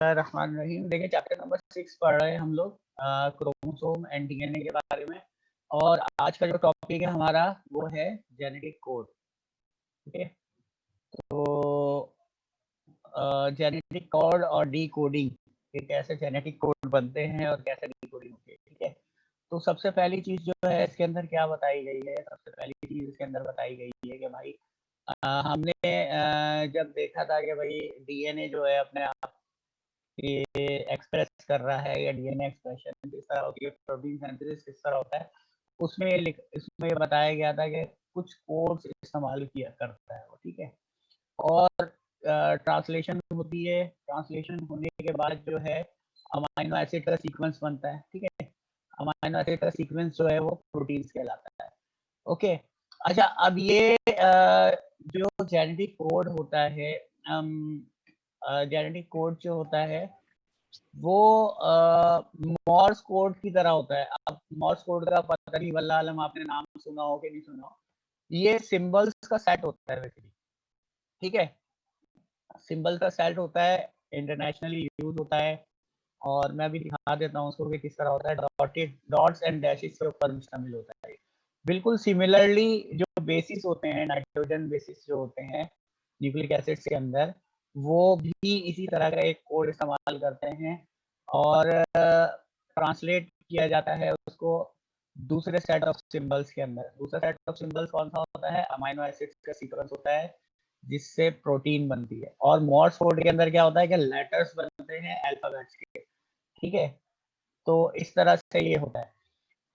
बिस्मिल्लाहिर्रहमानिर्रहीम। देखिए chapter number 6 पढ़ रहे हैं हम लोग क्रोमोसोम एंड डीएनए के बारे में। और आज का जो टॉपिक है हमारा वो है जेनेटिक कोड। ठीक है, तो जेनेटिक कोड और डीकोडिंग कि कैसे जेनेटिक कोड बनते हैं और कैसे डीकोडिंग होती है। ठीक है, तो सबसे पहली चीज़ जो है इसके अंदर क्या बताई गई है, सबसे पहली चीज़ इसके अंदर बताई गई है कि भाई हमने जब देखा था कि भाई डीएनए जो है अपने आप ये एक्सप्रेस कर रहा है या डीएनए एक्सप्रेशन किस तरह होती है, प्रोटीन सिंथेसिस किस तरह होता है, इसमें ये बताया गया था कि कुछ कोड्स इस्तेमाल किया करता है वो। ठीक है, और ट्रांसलेशन होती है, ट्रांसलेशन होने के बाद जो है अमाइनो एसिड का सीक्वेंस बनता है। ठीक है, अमाइनो एसिड का सीक्वेंस जो है वो प्रोटीन्स कहलाता है। ओके, अच्छा अब ये जो जेनेटिक कोड होता है, जेनेटिक कोड जो होता है वो मॉर्स कोड की तरह होता है। अब मॉर्स कोड का पता नहीं वल्लाह आलम आपने नाम सुना हो कि नहीं सुना हो। ये सिंबल्स का सेट होता है बेसिकली। ठीक है, सिंबल का सेट होता है, इंटरनेशनली यूज होता है। और मैं भी दिखा देता हूँ उसको कि किस तरह होता है। डॉटेड डॉट्स एंड डैशेस के ऊपर मुश्तमिल होता है। बिल्कुल सिमिलरली जो बेसिस होते हैं, नाइट्रोजन बेसिस जो होते हैं न्यूक्लिक एसिड्स के अंदर, वो भी इसी तरह का एक कोड इस्तेमाल करते हैं और ट्रांसलेट किया जाता है उसको दूसरे सेट ऑफ सिंबल्स के अंदर। दूसरा सेट ऑफ सिंबल्स कौन सा होता है? अमाइनो एसिड्स का सीक्वेंस होता है जिससे प्रोटीन बनती है। और मोर्स कोड के अंदर क्या होता है कि लेटर्स बनते हैं अल्फाबेट्स के। ठीक है, तो इस तरह से ये होता है।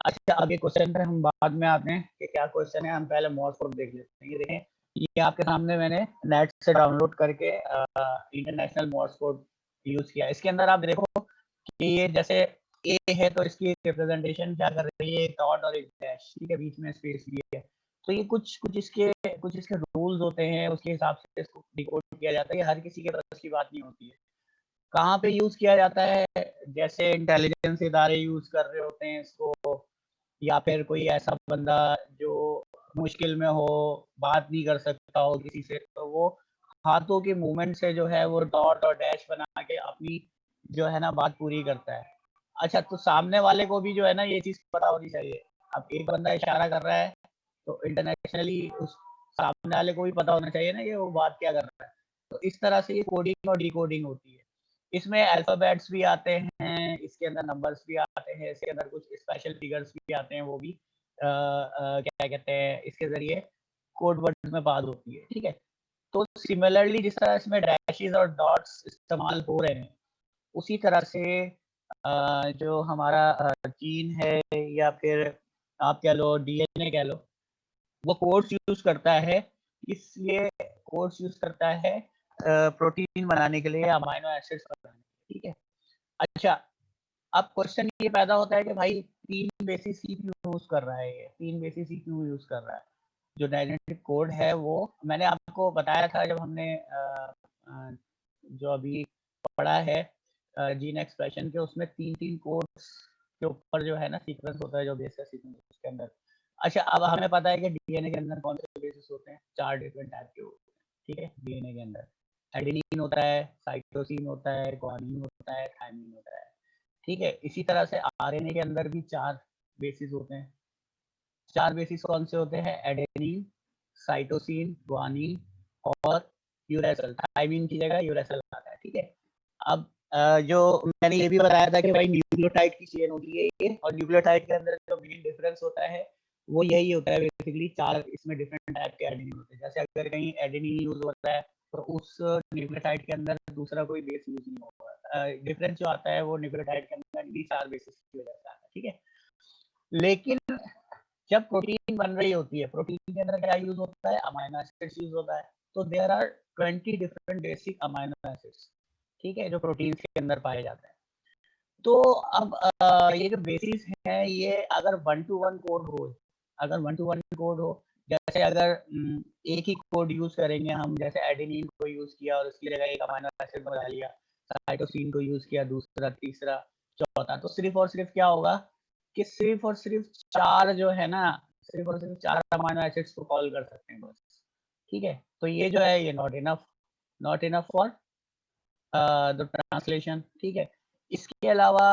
अच्छा, अब ये क्वेश्चन पे हम बाद में आते हैं कि क्या क्वेश्चन है। हम पहले मोर्स कोड देख लेते हैं। ये देखें, ये आपके सामने मैंने नेट से डाउनलोड करके इंटरनेशनल मोर्स कोड यूज किया। इसके अंदर आप देखो कि ये जैसे ए है तो इसकी रिप्रेजेंटेशन क्या कर रही है? एक डॉट और एक डैश। ठीक है, बीच में स्पेस भी है। तो ये कुछ इसके रूल्स होते हैं, उसके हिसाब से इसको डिकोड किया जाता है। ये हर किसी के बस की बात नहीं होती है। कहाँ पे यूज किया जाता है? जैसे इंटेलिजेंस इदारे यूज कर रहे होते हैं इसको, या फिर कोई ऐसा बंदा जो मुश्किल में हो, बात नहीं कर सकता हो किसी से, तो वो हाथों के मूवमेंट से जो है वो डॉट और डैश बना के अपनी जो है ना बात पूरी करता है। अच्छा, तो सामने वाले को भी जो है ना ये चीज़ पता होनी चाहिए। अब एक बंदा इशारा कर रहा है तो इंटरनेशनली उस सामने वाले को भी पता होना चाहिए ना कि वो बात क्या कर रहा है। तो इस तरह से ये कोडिंग और डिकोडिंग होती है। इसमें अल्फ़ाबेट्स भी आते हैं, इसके अंदर नंबर्स भी आते हैं, इसके अंदर कुछ स्पेशल फिगर्स भी आते हैं, वो भी क्या कहते हैं, इसके ज़रिए कोड वर्ड्स में बात होती है। ठीक है? तो सिमिलरली जिस तरह इसमें डैशेज़ और डॉट्स इस्तेमाल हो रहे हैं, उसी तरह से जो हमारा जीन है या फिर आप कह लो डीएनए कह लो, वो कोड्स यूज़ करता है। इसलिए कोड्स यूज़ करता है प्रोटीन बनाने के लिए, अमाइनो एसिड्स बनाने के लिए। ठीक है? अच्छा, अब क्वेश्चन ये पैदा होता है कि भाई 3 बेसिस ही क्यों यूज़ कर रहा है ये? 3 बेसिस ही क्यों यूज़ कर रहा है? जो जेनेटिक कोड है वो मैंने आपको बताया था जब हमने जो अभी पढ़ा है जीन एक्सप्रेशन के, उसमें 3-3 कोड्स के ऊपर जो है ना सीक्वेंस होता है, जो बेस का सीक्वेंस उसके अंदर। अच्छा, अब हमें पता है कि डीएनए के अंदर कौन से बेसिस होते हैं? 4 डिफरेंट टाइप के होते हैं। ठीक है? डीएनए के अंदर एडेनिन होता है, साइटोसिन होता है, ग्वानिन होता है, थायमिन होता है। ठीक है? इसी तरह से आरएनए के अंदर भी 4 बेसिस होते हैं। 4 बेसिस कौन से होते हैं? एडेनिन, साइटोसिन, ग्वानिन और यूरेसिल। थायमिन की जगह यूरेसिल आता है। ठीक है? अब जो मैंने ये भी बताया था कि भाई न्यूक्लियोटाइड की चेन होती है ये, और न्यूक्लियोटाइड के अंदर जो मेन डिफरेंस होता है वो यही होता है बेसिकली। 4 इसमें डिफरेंट टाइप के एडेनिन होते हैं। जैसे अगर कहीं एडेनिन यूज़ होता है तो उस न्यूक्लियोटाइड के अंदर दूसरा कोई बेस यूज़ नहीं होगा। डिफरेंस जो आता है वो न्यूक्लियोटाइड के अंदर भी 4 बेसिस की वजह से आता है। ठीक है? लेकिन जब प्रोटीन बन रही होती है, प्रोटीन के अंदर क्या यूज़ होता है? अमाइनो एसिड्स यूज़ होता है। तो there are 20 different basic amino acids, ठीक है, जो प्रोटीन्स के अंदर पाए जाते हैं। तो अब ये जो बेसिस है ये अगर 1 टू 1 कोड हो, अगर 1 टू 1 कोड हो, जैसे अगर एक ही कोड यूज़ करेंगे हम, जैसे एडेनिन को यूज़ किया और उसकी जगह एक अमाइनो एसिड बना लिया, साइटोसिन को यूज़ किया, दूसरा, तीसरा, चौथा, तो सिर्फ़ और सिर्फ़ क्या होगा कि सिर्फ़ और सिर्फ़ 4 जो है ना, सिर्फ़ और सिर्फ़ 4 अमाइनो एसिड्स को कॉल कर सकते हैं बस। ठीक है? तो ये जो है ये not enough for the translation, ठीक है। इसके अलावा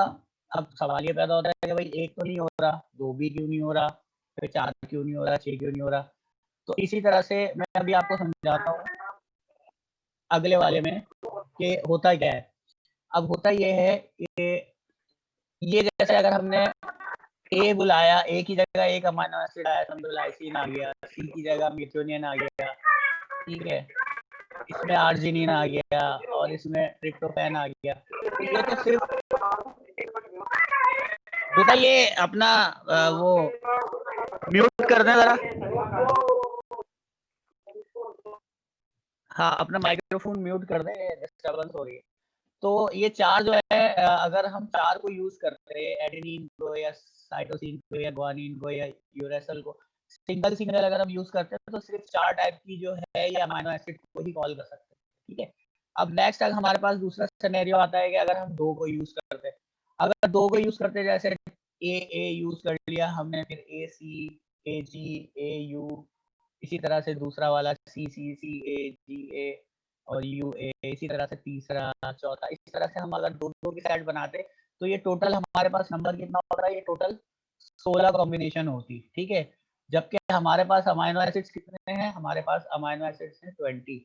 अब सवाल ये पैदा होता है कि भाई 1 तो नहीं हो रहा, 2 भी क्यों नहीं हो रहा, फिर 4 क्यों नहीं हो रहा, 6 क्यों नहीं हो रहा। तो इसी तरह से मैं अभी आपको समझाता हूँ अगले वाले में कि होता क्या है। अब होता ये है कि ये जैसे अगर हमने ए बुलाया, ए की जगह एक अमीनो एसिड आया, समझो लाइसिन आ गया, सी की जगह मेथियोनिन आ गया, ठीक है। इसमें आर्जिनिन आ गया और इसमें ट्रिप्टोफैन आ गया। तो ये तो सिर्फ बेटा ये अपना वो म्यूट कर दें जरा। हाँ, अपना माइक्रोफोन म्यूट कर दें, डिस्टर्बेंस हो रही है। तो ये 4 जो है अगर हम 4 को यूज़ करते हैं, एडेनिन को या साइटोसिन को या ग्वानिन को या यूरेसिल को, सिंगल अगर हम यूज़ करते हैं तो सिर्फ 4 टाइप की जो है ये अमीनो एसिड को ही कॉल कर सकते हैं, ठीक है। अब नेक्स्ट अगर हमारे पास दूसरा सिनेरियो आता है कि अगर हम 2 को यूज़ करते हैं। अगर 2 को यूज़ करते हैं जैसे ए यूज़ कर लिया हमने, फिर एसी, एजी, एयू, इसी तरह से दूसरा वाला CCCAGA और UA, इसी तरह से तीसरा, चौथा, इस तरह से हम अगर 2-2 की सेट बनाते तो ये टोटल हमारे पास नंबर कितना होता है, ये टोटल 16 कॉम्बिनेशन होती, ठीक है। जबकि हमारे पास अमीनो एसिड्स कितने हैं, हमारे पास अमीनो एसिड्स हैं 20।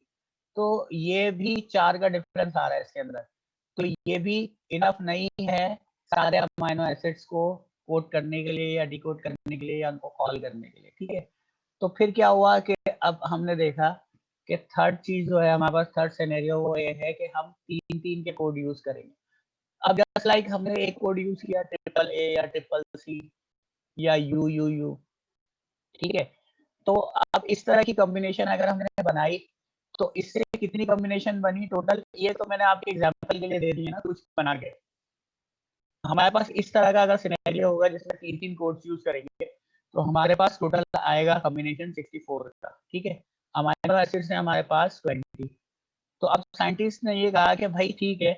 तो ये भी 4 का डिफरेंस आ रहा है इसके अंदर। तो ये भी इनफ नहीं है सारे अमीनो एसिड्स को कोड करने के लिए या डिकोड करने के लिए या उनको कॉल करने के लिए, ठीक है। तो फिर क्या हुआ कि अब हमने देखा कि थर्ड चीज़ जो है हमारे पास, थर्ड सिनेरियो वो ये है कि हम 3-3 के कोड यूज़ करेंगे। अब जस्ट लाइक हमने एक कोड यूज़ किया ट्रिपल ए या ट्रिपल सी या यू, ठीक है। तो अब इस तरह की कॉम्बिनेशन अगर हमने बनाई तो इससे कितनी कॉम्बिनेशन बनी टोटल, ये तो मैंने आपके एग्जांपल के लिए दे दी है ना कुछ बना के। हमारे पास इस तरह का अगर सिनेरियो होगा जिसमें 3-3 कोड्स यूज़ करेंगे तो हमारे पास टोटल आएगा कॉम्बिनेशन 64 का, ठीक है। अमीनो एसिड्स हैं हमारे पास 20। तो अब साइंटिस्ट ने ये कहा कि भाई ठीक है,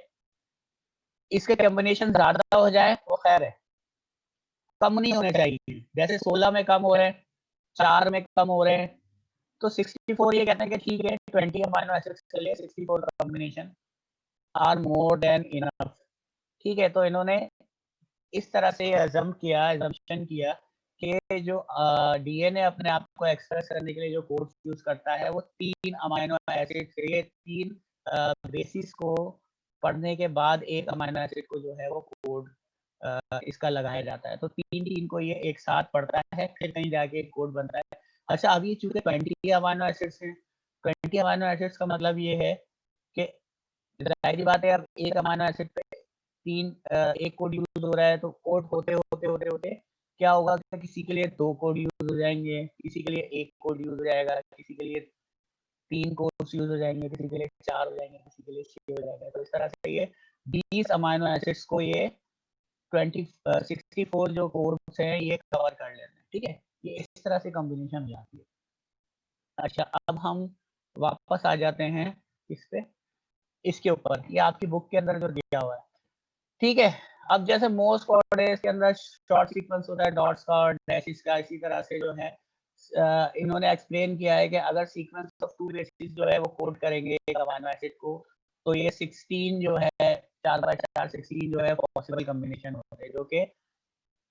इसके कॉम्बिनेशन ज़्यादा हो जाए वो खैर है, कम नहीं होने चाहिए। जैसे 16 में कम हो रहे हैं, 4 में कम हो रहे हैं, तो 64 ये कहते हैं कि ठीक है 20 अमीनो एसिड्स के लिए 64 combination are more than enough, ठीक है। तो इन्होंने इस तरह से अज़म्पशन किया कि जो डीएनए अपने आप को एक्सप्रेस करने के लिए जो कोड्स यूज़ करता है वो 3 अमीनो एसिड से, ये 3 बेसिस को पढ़ने के बाद एक अमीनो एसिड को जो है वो कोड इसका लगाया जाता है। तो 3-3 को ये एक साथ पढ़ता है, फिर कहीं जाके एक कोड बनता है। अच्छा, अब ये चूँकि 20 अमीनो एसिड्स हैं, 20 अमीनो एसिड्स का मतलब ये है कि ज़ाहिर-सी बात है अब एक अमीनो एसिड पे 3 एक कोड यूज़ हो रहा है, तो कोड होते क्या होगा कि किसी के लिए 2 कोड यूज़ हो जाएँगे, किसी के लिए 1 कोड यूज़ हो जाएगा, किसी के लिए 3 कोड्स यूज़ हो जाएँगे, किसी के लिए 4 हो जाएँगे, किसी के लिए 6 हो जाएगा। तो इस तरह से ये 20 अमीनो एसिड्स को ये 64 जो कोड्स हैं ये कवर कर लेते हैं, ठीक है? ये इस तरह से कॉम्बिनेशन हो जाती है। अच्छा, अब हम वापस आ जाते हैं इस पे, इसके ऊपर, ये आपकी बुक के अंदर जो दिया हुआ है, ठीक है? अब जैसे मोर्स कोड है, इसके अंदर शॉर्ट सीक्वेंस होता है डॉट्स का और डैशेस का, इसी तरह से जो है इन्होंने एक्सप्लेन किया है कि अगर सीक्वेंस ऑफ 2 बेसिस जो है वो कोड करेंगे एक अमीनो एसिड को, तो ये 16 जो है 4 बाय 4 16 जो है पॉसिबल कॉम्बिनेशन होते हैं,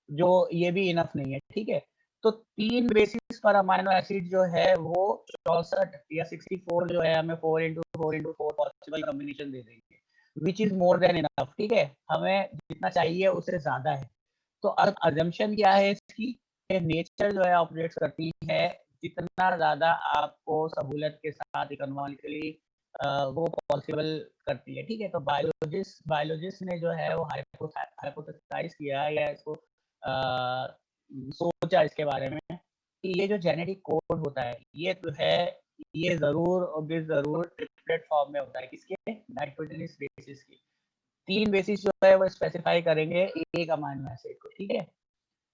जो ये भी इनफ नहीं है, ठीक है? तो 3 बेसिस पर अमीनो एसिड जो है वो 64 या 64 जो है हमें 4 इंटू 4 इंटू 4 पॉसिबल कॉम्बिनेशन दे देंगे, which is more than enough, ठीक है? हमें जितना चाहिए उससे ज़्यादा है। तो अब असम्पशन क्या है इसकी कि नेचर जो है ऑपरेट्स करती है, जितना ज़्यादा आपको सहूलत के साथ इकोनॉमिकली वो पॉसिबल करती है, ठीक है? तो बायोलॉजिस्ट ने जो है वो हाइपोथेसाइज़ किया या इसको सोचा इसके बारे में कि ये जो जेनेटिक कोड होता है, ये जो है ये ज़रूर और बेज़रूर ट्रिपलेट फॉर्म में होता है, किसके? नाइट्रोजनस बेसिस के। 3 बेसिस जो है वो स्पेसिफाई करेंगे एक अमीनो एसिड को, ठीक है?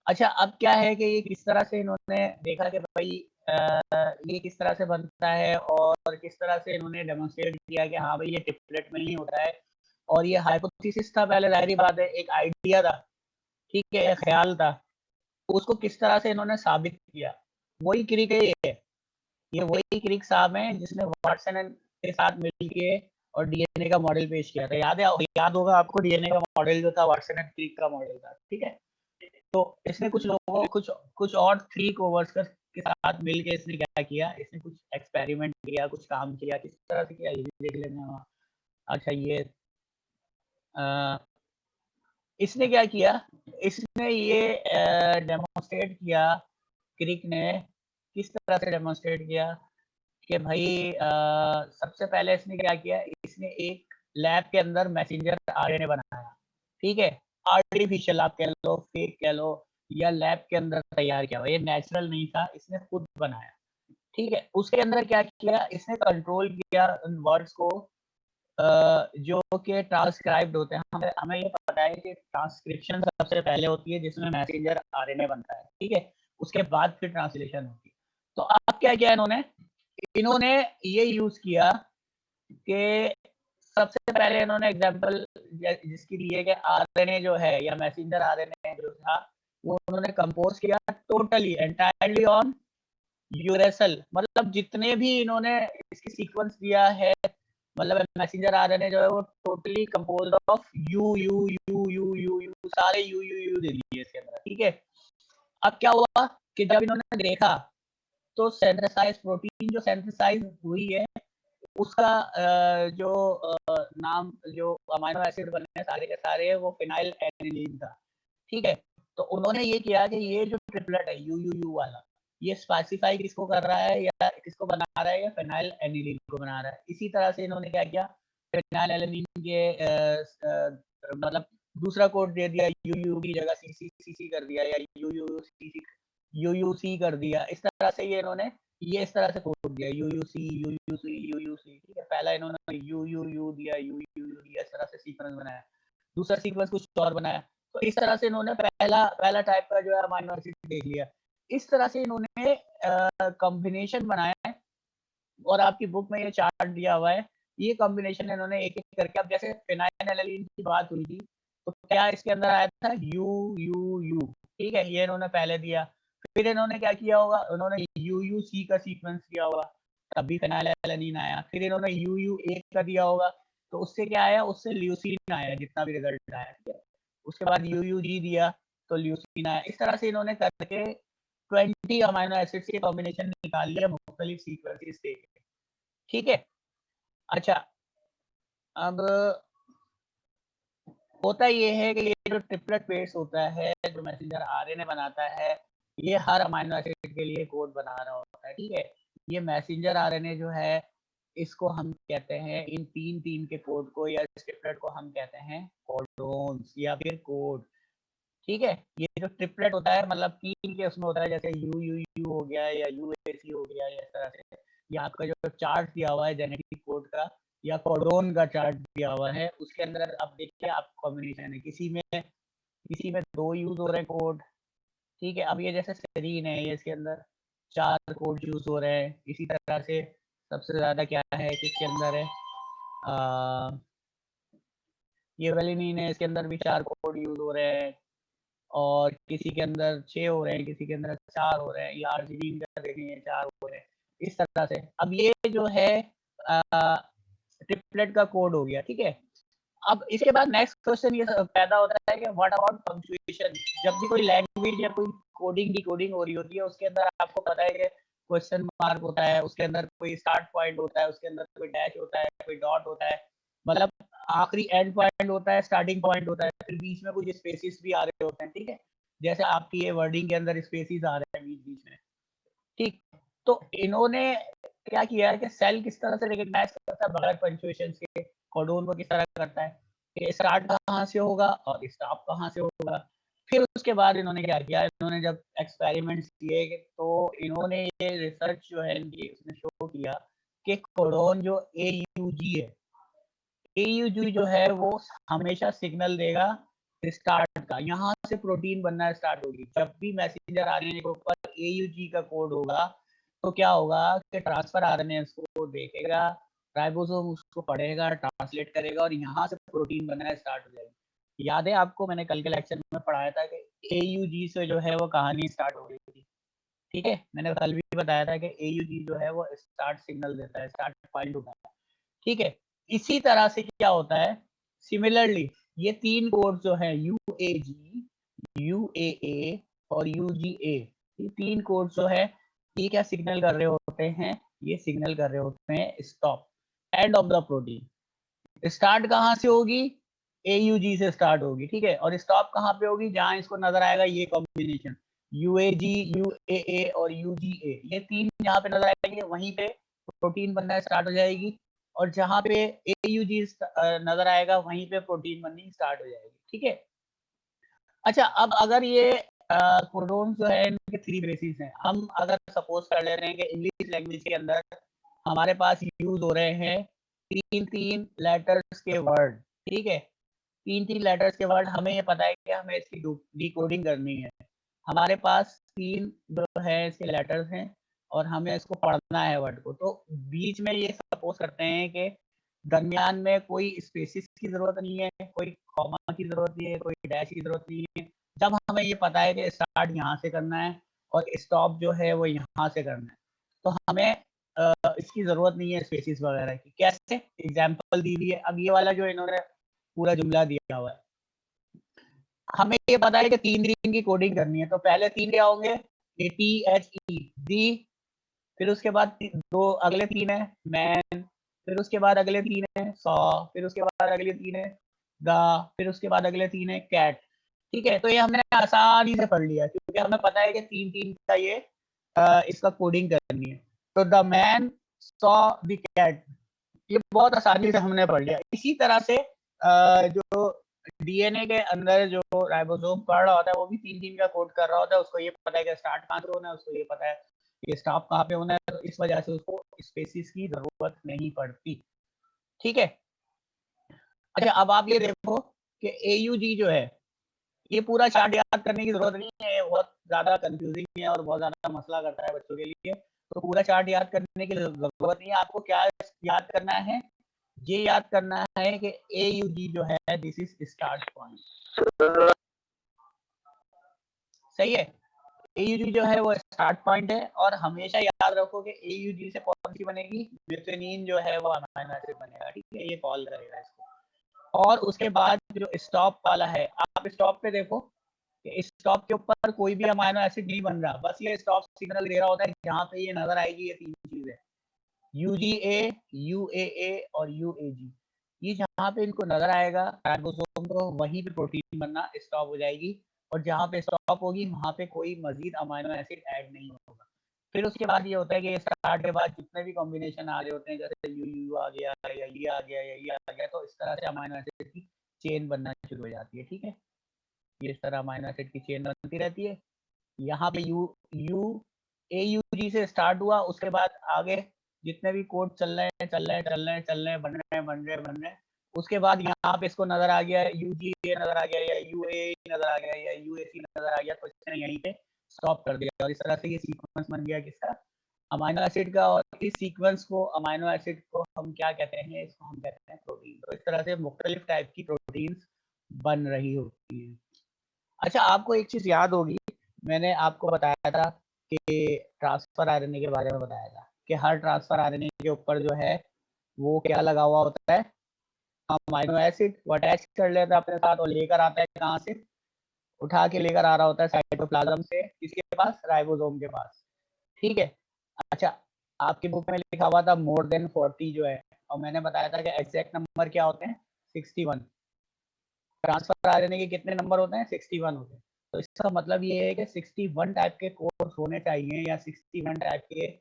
अच्छा, अब क्या है कि ये किस तरह से इन्होंने देखा कि भाई ये किस तरह से बनता है और किस तरह से इन्होंने डेमोंस्ट्रेट किया कि हाँ भाई ये ट्रिपलेट में ही होता है और ये हाइपोथेसिस था पहले, ज़ाहिर-सी बात है, एक आइडिया था, ठीक है? एक ख़्याल था। उसको किस तरह से इन्होंने साबित किया, वही क्रिक है ये। ये वही क्रिक साहब हैं जिसने वाटसन के साथ मिलके और डीएनए का मॉडल पेश किया था। याद होगा आपको डीएनए का मॉडल जो था वाटसन एंड क्रिक का मॉडल था, ठीक है। तो इसने कुछ लोगों कुछ और 3 कोवर्कर्स के साथ मिलके इसने क्या किया, इसने कुछ एक्सपेरिमेंट किया, कुछ काम किया, किस तरह से किया ये भी देख लेते हैं। अच्छा ये इसने क्या किया, इसने ये डेमोन्स्ट्रेट किया, क्रिक ने किस तरह से डेमोन्स्ट्रेट किया कि भाई सबसे पहले इसने क्या किया, इसने एक लैब के अंदर मैसेंजर आरएनए बनाया, ठीक है। आर्टिफिशियल आप कह लो, फेक कह लो, या लैब के अंदर तैयार किया हुआ, ये नेचुरल नहीं था, इसने खुद बनाया, ठीक है। उसके अंदर क्या किया, इसने कंट्रोल किया उन वर्ड्स को जो कि ट्रांसक्राइब्ड होते हैं। हमें ये पता है कि ट्रांसक्रिप्शन सबसे पहले होती है जिसमें मैसेंजर आरएनए बनता है, ठीक है। उसके बाद फिर ट्रांसलेशन होती है। तो अब क्या किया इन्होंने ये यूज किया कि सबसे पहले इन्होंने एग्जांपल जिसकी दी है कि आरएनए जो है या मैसेंजर आरएनए जो था वो उन्होंने कंपोज किया टोटली एंटायरली ऑन यूरेसल, मतलब जितने भी इन्होंने इसकी सीक्वेंस दिया है, मतलब मैसेंजर आरएनए जो है वो totally composed of you U U U U you सारे यू यू यू दे दिए इसके अंदर, ठीक है। अब क्या हुआ कि जब इन्होंने देखा तो सिंथेसाइज प्रोटीन जो सिंथेसाइज हुई है उसका जो नाम जो अमीनो एसिड बने सारे के सारे वो फिनाइल एनिलीन था, ठीक है। तो उन्होंने ये किया कि ये जो ट्रिपलेट है यू यू यू वाला ये स्पेसिफाई किसको कर रहा है या किसको बना रहा है, या फिनाइल एनिलीन को बना रहा है। इसी तरह से इन्होंने क्या किया, फिनाइल एनिलीन के मतलब दूसरा कोड दे दिया, यू यू की जगह सी सी सी सी कर दिया, या U U C C U U C कर दिया। इस तरह से ये इन्होंने ये इस तरह से कोड दिया U U C U U C U U C, ठीक है। पहला इन्होंने यू यू यू दिया, यू यू यू दिया, इस तरह से सीक्वेंस बनाया। दूसरा सीक्वेंस कुछ और बनाया। तो इस तरह से इन्होंने पहला टाइप का जो है अमीनो एसिड देख लिया। इस तरह से इन्होंने कॉम्बिनेशन बनाया है और आपकी बुक में ये चार्ट दिया हुआ है। ये कॉम्बिनेशन इन्होंने एक-एक करके, अब जैसे फिनाइलएलानाइन की बात हुई थी, तो क्या इसके अंदर आया था यू यू यू, ठीक है, ये इन्होंने पहले दिया। फिर इन्होंने क्या किया होगा, उन्होंने यूयूसी का सीक्वेंस दिया होगा, तभी फिनाइलएलानाइन आया। फिर इन्होंने यूयू1 का दिया होगा, तो उससे क्या आया, उससे ल्यूसीन आया, जितना भी रिजल्ट आया, ठीक है। उसके बाद यूयूजी दिया, तो ल्यूसीन आया। इस तरह से इन्होंने करके 20 अमीनो एसिड्स के कॉम्बिनेशन निकाल लिया मुख्तलिफ सीक्वेंसेस से, ठीक है। अच्छा, अब होता ये है कि ये जो ट्रिपलेट पेयर्स होता है, जो मैसेंजर आरएनए बनाता है, ये हर अमीनो एसिड के लिए कोड बना रहा होता है, ठीक है। ये मैसेंजर आरएनए जो है, इसको हम कहते हैं, इन 3 के कोड को या इस ट्रिपलेट को हम कहते हैं कोडोन्स या फिर कोड, ठीक है। ये जो ट्रिपलेट होता है मतलब 3 के उसमें होता है, जैसे यू यू यू हो गया या यूएसी हो गया, या इस तरह से। ये आपका जो चार्ट दिया हुआ है जेनेटिक कोड का या कोडोन का चार्ट दिया हुआ है, उसके अंदर आप देखिए आप कॉम्बिनेशन है, किसी में 2 यूज हो रहे हैं कोड, ठीक है। अब ये जैसे सेरीन है, ये इसके अंदर 4 कोड यूज हो रहे हैं। इसी तरह से सबसे ज्यादा क्या है किसके अंदर है, ये वेलिनिन है, इसके अंदर भी 4 कोड यूज हो रहे हैं, और किसी के अंदर 6 हो रहे हैं, किसी के अंदर 4 हो रहे हैं, या आर्जिनिन का देखेंगे 4 हो रहे हैं, इस तरह से। अब ये जो है ट्रिपलेट का कोड हो गया, ठीक है। अब इसके बाद नेक्स्ट क्वेश्चन ये पैदा होता है कि व्हाट अबाउट पंक्चुएशन। जब भी कोई लैंग्वेज या कोई कोडिंग डिकोडिंग हो रही होती है, उसके अंदर आपको पता है कि क्वेश्चन मार्क होता है, उसके अंदर कोई स्टार्ट पॉइंट होता है, उसके अंदर कोई डैश होता है, कोई डॉट होता है, मतलब आखिरी एंड पॉइंट होता है, स्टार्टिंग पॉइंट होता है, फिर बीच में कुछ स्पेसिस भी आ रहे होते हैं, ठीक है। जैसे आपकी ये वर्डिंग के अंदर स्पेसिस आ रहे हैं बीच-बीच में, ठीक। तो इन्होंने क्या किया है कि सेल किस तरह से रिकॉग्नाइज करता है बगैर पंक्चुएशन के, कोडोन को किस तरह करता है कि स्टार्ट कहाँ से होगा और स्टॉप कहाँ से होगा। फिर उसके बाद इन्होंने क्या किया, इन्होंने जब एक्सपेरिमेंट्स किए तो इन्होंने ये रिसर्च जो है इनकी उसने शो किया कि कोडोन जो AUG है, AUG जो है वो हमेशा सिग्नल देगा स्टार्ट का, यहाँ से प्रोटीन बनना स्टार्ट होगी। जब भी मैसेंजर आरएनए के ऊपर AUG का कोड होगा तो क्या होगा कि ट्रांसफर आरएनए उसको देखेगा, राइबोसोम उसको पढ़ेगा, ट्रांसलेट करेगा और यहाँ से प्रोटीन बनना स्टार्ट हो जाएगी। याद है आपको, मैंने कल के लेक्चर में पढ़ाया था कि AUG से जो है वो कहानी स्टार्ट हो गई थी, ठीक है। मैंने कल भी बताया था कि AUG जो है वो स्टार्ट सिग्नल देता है, स्टार्ट पॉइंट होता है, ठीक है। इसी तरह से क्या होता है, सिमिलरली ये 3 कोड जो है UAG, UAA और UGA, ये 3 कोड जो है ये क्या सिग्नल कर रहे होते हैं, ये सिग्नल कर रहे होते हैं stop, end of the protein. Start कहाँ से होगी, AUG से स्टार्ट होगी, ठीक है, और स्टॉप कहाँ पे होगी, जहां इसको नजर आएगा ये कॉम्बिनेशन UAG, UAA और UGA, ये 3 जहाँ पे नजर आएंगे वहीं पे प्रोटीन बनना स्टार्ट हो जाएगी, और जहाँ पे AUG नजर आएगा वहीं पे प्रोटीन बननी स्टार्ट हो जाएगी, ठीक है। अच्छा, अब अगर ये कोडोन जो है इनके 3 बेसिस हैं, हम अगर सपोज कर ले रहे हैं कि इंग्लिश लैंग्वेज के अंदर हमारे पास यूज हो रहे हैं 3-3 लेटर्स के वर्ड, ठीक है, 3-3 लेटर्स के वर्ड, हमें ये पता है कि हमें इसकी डिकोडिंग करनी है। हमारे पास 3 जो है इसके लेटर्स हैं और हमें इसको पढ़ना है वर्ड को, तो बीच में ये सपोज करते हैं कि दरमियान में कोई स्पेसिस की ज़रूरत नहीं है, कोई कॉमा की ज़रूरत नहीं है, कोई डैश की ज़रूरत नहीं है। जब हमें ये पता है कि स्टार्ट यहाँ से करना है और स्टॉप जो है वो यहाँ से करना है, तो हमें इसकी ज़रूरत नहीं है स्पेसिस वगैरह की। कैसे? एग्ज़ाम्पल दी हुई है। अब ये वाला जो इन्होंने पूरा जुमला दिया हुआ है, हमें ये पता है कि 3 की कोडिंग करनी है, तो पहले 3 क्या होंगे, ATHE, दी, फिर उसके बाद 2 अगले 3 है मैन, फिर उसके बाद अगले 3 है सॉ, फिर उसके बाद अगले 3 है द, फिर उसके बाद अगले 3 है कैट, ठीक है। तो ये हमने आसानी से पढ़ लिया क्योंकि हमें पता है कि 3-3 का ये इसका कोडिंग करनी है। तो the man saw the cat, ये बहुत आसानी से हमने पढ़ लिया। इसी तरह से जो डीएनए के अंदर जो राइबोसोम पढ़ रहा होता है वो भी 3-3 का कोड कर रहा होता है, उसको ये पता है कि स्टार्ट कहाँ से होना है, उसको ये पता है कि स्टॉप कहाँ पे होना है, तो इस वजह से उसको स्पेसिस की जरूरत नहीं पड़ती, ठीक है। अच्छा, अब आप ये देखो कि AUG जो है ये पूरा चार्ट याद करने की जरूरत नहीं है, बहुत ज्यादा कंफ्यूजिंग है और बहुत ज्यादा मसला करता है बच्चों के लिए, तो पूरा चार्ट याद करने की जरूरत नहीं है। आपको क्या याद करना है, ये याद करना है कि AUG जो है दिस इज स्टार्ट पॉइंट, सही है। AUG जो है वो स्टार्ट पॉइंट है, और हमेशा याद रखो कि AUG से कौन सी बनेगी, मेथियोनीन जो है वो अमीनो एसिड बनेगा, ठीक है, ये कॉल करेगा इसको। और उसके बाद जो स्टॉप वाला है, आप स्टॉप पे देखो कि स्टॉप के ऊपर कोई भी अमीनो एसिड नहीं बन रहा, बस ये स्टॉप सिग्नल दे रहा होता है, जहाँ पे ये नजर आएगी ये 3 चीजें UGA, UAA और UAG, ये जहाँ पे इनको नजर आएगा राइबोसोम को, वहीं पे प्रोटीन बनना स्टॉप हो जाएगी, और जहाँ पे स्टॉप होगी वहाँ पे कोई मजीद अमीनो एसिड ऐड नहीं होगा। फिर उसके बाद ये होता है कि स्टार्ट के बाद जितने भी कॉम्बिनेशन आ रहे होते हैं, जैसे यू आ गया या ये आ गया या ये आ गया, तो इस तरह से अमीनो एसिड की चेन बनना शुरू हो जाती है, ठीक है। ये इस तरह अमीनो एसिड की चेन बनती रहती है। यहाँ पे AUG से स्टार्ट हुआ, उसके बाद आगे जितने भी कोड चल रहे हैं बन रहे हैं, उसके बाद यहाँ पे इसको नजर आ गया UGA नजर आ गया या UAE नजर आ गया या UAC नजर आ गया, तो इसने यहीं पे स्टॉप कर दिया, और इस तरह से ये सीक्वेंस बन गया किसका, अमीनो एसिड का। और इस सीक्वेंस को, अमीनो एसिड को हम क्या कहते हैं, इसको हम कहते हैं प्रोटीन। तो इस तरह से मुख्तलिफ टाइप की प्रोटीन्स बन रही होती हैं। अच्छा, आपको एक चीज याद होगी, मैंने आपको बताया था कि ट्रांसफर आरएनए के बारे में बताया था कि हर ट्रांसफर आरएनए के ऊपर जो है वो क्या लगा हुआ होता है, अमीनो एसिड, वो अटैच कर लेता है अपने साथ और लेकर आता है कहाँ से, उठा के लेकर आ रहा होता है साइटोप्लाज्म से, किसके पास, राइबोसोम के पास, ठीक है। अच्छा, आपकी बुक में लिखा हुआ था मोर देन 40 जो है, और मैंने बताया था कि एग्जैक्ट नंबर क्या होते हैं, 61। ट्रांसफर आरएनए के कितने नंबर होते हैं, 61 होते हैं। तो इसका मतलब ये है कि 61 टाइप के कोड्स होने चाहिए, या 61 टाइप के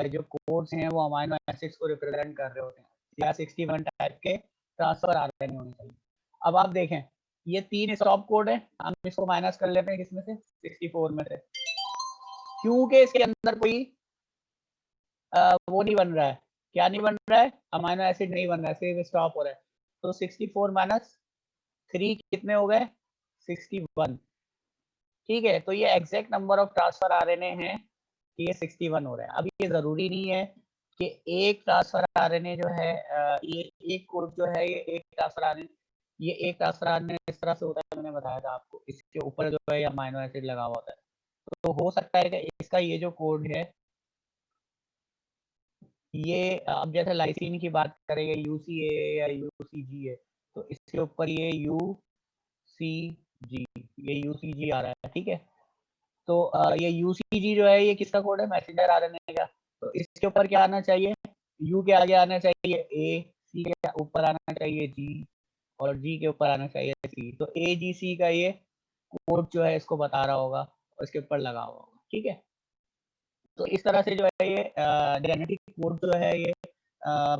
जो कोड्स हैं वो अमीनो एसिड्स को रिप्रेजेंट कर रहे होते हैं, या 61 टाइप के ट्रांसफर आरएनए होने चाहिए। अब आप देखें, ये 3 स्टॉप कोड है, हम इसको माइनस कर लेते हैं किसमें से, 64 में से, क्योंकि इसके अंदर कोई वो नहीं बन रहा है, क्या नहीं बन रहा है, अमीनो एसिड नहीं बन रहा है, सिर्फ स्टॉप हो रहा है। तो 64 माइनस 3 कितने हो गए, 61, ठीक है। तो ये exact number of transfer RNA है कि ये 61 हो रहा है। अब ये जरूरी नहीं है कि एक ट्रांसफर आरएनए जो है ये एक कोड जो है, ये एक ट्रांसफर आरएनए, ये एक ट्रांसफर आरएनए इस तरह से होता है, मैंने बताया था आपको, इसके ऊपर जो है अमीनो एसिड लगा हुआ होता है। तो हो सकता है कि इसका ये जो कोड है ये अब जैसे लाइसिन की बात करें या यूसीए या यूसीजी है, तो इसके ऊपर ये यूसीजी, ये यूसीजी आ रहा है, ठीक है? तो ये यूसीजी जो है ये किसका कोड है? मैसेंजर आरएनए का। तो इसके ऊपर क्या आना चाहिए? यू के आगे आना चाहिए ए, सी के ऊपर आना चाहिए जी और जी के ऊपर आना चाहिए सी। तो ए, जी, सी का ये कोड जो है इसको बता रहा होगा और इसके ऊपर लगा हुआ होगा, ठीक है? तो इस तरह से जो है ये जेनेटिक कोड जो है ये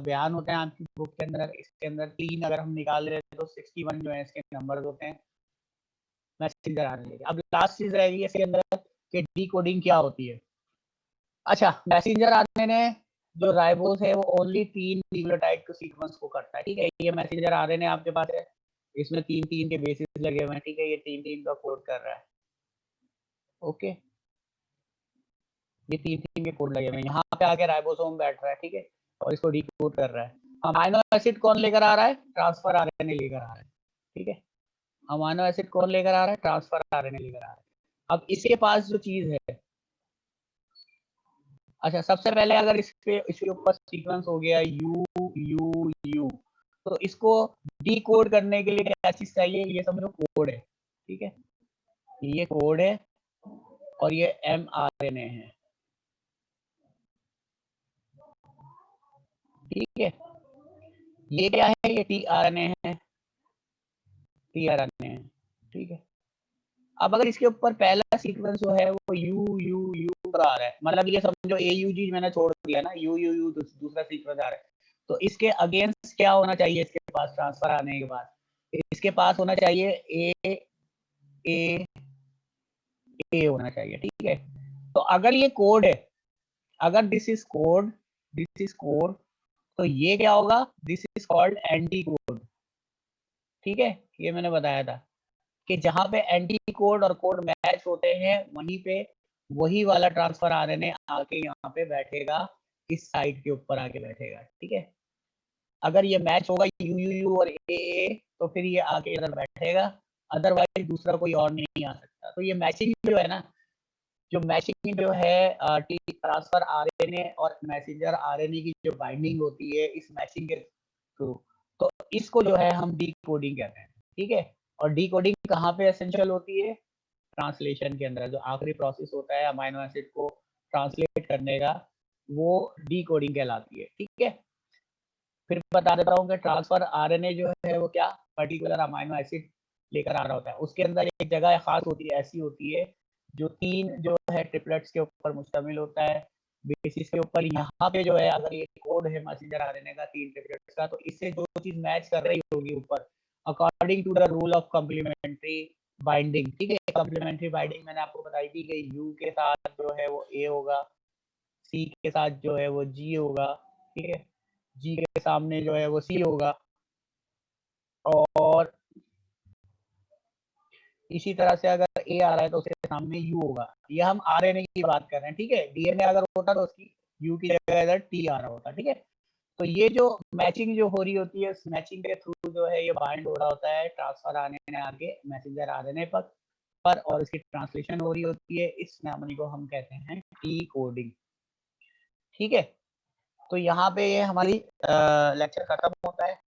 बयान होते हैं आपकी बुक के अंदर। इसके अंदर 3 अगर हम निकाल रहे हैं तो 61 जो है इसके नंबर्स होते हैं मैसेंजर आरएनए के। अब लास्ट चीज़ रह गई इसके अंदर कि डिकोडिंग क्या होती है? अच्छा, मैसेंजर आरएनए जो राइबोस है वो ओनली 3 न्यूक्लियोटाइड के सीक्वेंस को करता है, ठीक है? ये मैसेंजर आरएनए आपके पास है, इसमें 3-3 के बेसिस लगे हुए हैं, ठीक है? ये 3-3 का कोड कर रहा है, ओके? ये 3-3 के कोड लगे हुए हैं, यहाँ पे आके राइबोसोम बैठ रहा है, ठीक है? और इसको डिकोड कर रहा है। अमाइनो एसिड कौन लेकर आ रहा है? ट्रांसफर आरएनए लेकर आ रहा है, ठीक है? अमाइनो एसिड कौन लेकर आ रहा है? ट्रांसफर आरएनए लेकर आ रहा है। अब इसके पास जो चीज़ है, अच्छा सबसे पहले अगर इसके ऊपर सीक्वेंस हो गया यू यू यू, तो इसको डिकोड करने के लिए क्या चीज चाहिए? ये समझो कोड है, ठीक है? ये कोड है और ये mRNA है, ठीक है? ये क्या है? ये tRNA है, tRNA है, ठीक है? अब अगर इसके ऊपर पहला सीक्वेंस जो है वो यू यू यू पर आ रहा है, मतलब ये समझो AUG मैंने छोड़ दिया ना, यू यू यू दूसरा सीक्वेंस आ रहा है, तो इसके अगेंस्ट क्या होना चाहिए? इसके पास ट्रांसफर आने के बाद इसके पास होना चाहिए ए ए ए होना चाहिए, ठीक है? तो अगर ये कोड है, अगर दिस इज कोड, तो ये क्या होगा? This is called anti code, ठीक है? ये मैंने बताया था कि जहाँ पे एंटी कोड और कोड मैच होते हैं वहीं पे वही वाला ट्रांसफर आरएनए आके यहाँ पे बैठेगा, इस साइड के ऊपर आके बैठेगा, ठीक है? अगर ये मैच होगा यू यू यू और ए तो फिर ये आके इधर बैठेगा, अदरवाइज दूसरा कोई और नहीं आ सकता। तो ये मैचिंग जो है ना, जो मैचिंग जो है ट्रांसफर आरएनए और मैसेंजर आरएनए की जो बाइंडिंग होती है इस मैचिंग के थ्रू, तो इसको जो है हम डिकोडिंग कहते हैं, ठीक है? और डिकोडिंग कहाँ पे एसेंशियल होती है? ट्रांसलेशन के अंदर, जो आखिरी प्रोसेस होता है अमाइनो एसिड को ट्रांसलेट करने का, वो डिकोडिंग कहलाती है, ठीक है? फिर बता देता हूँ कि ट्रांसफर आरएनए जो है वो क्या पर्टिकुलर अमाइनो एसिड लेकर आ रहा होता है। उसके अंदर एक जगह खास होती है, ऐसी होती है जो 3 जो है ट्रिपलेट्स के ऊपर मुश्तमिल होता है। बेसिस के ऊपर यहाँ पे जो है अगर ये कोड है मैसेंजर आरएनए का 3 ट्रिपलेट्स का, तो इससे जो चीज़ मैच कर रही होगी ऊपर according to the rule of complementary binding, ठीक है? कॉम्प्लीमेंट्री बाइंडिंग मैंने आपको बताई थी कि यू के साथ जो है वो ए होगा, सी के साथ जो है वो जी होगा, ठीक है? जी के सामने जो है वो सी होगा और इसी तरह से अगर ए आ रहा है तो उसके सामने यू होगा। ये हम आरएनए की बात कर रहे हैं, ठीक है? डीएनए अगर होता तो उसकी यू की जगह इधर टी आ रहा होता, ठीक है? तो ये जो मैचिंग जो हो रही होती है, उस मैचिंग के थ्रू जो है ये बाइंड हो रहा होता है ट्रांसफर आरएनए आगे मैसेंजर आरएनए पर और इसकी ट्रांसलेशन हो रही होती है। इस सेरेमनी को हम कहते हैं टी कोडिंग, ठीक है? तो यहाँ पे ये हमारी लेक्चर खत्म होता है।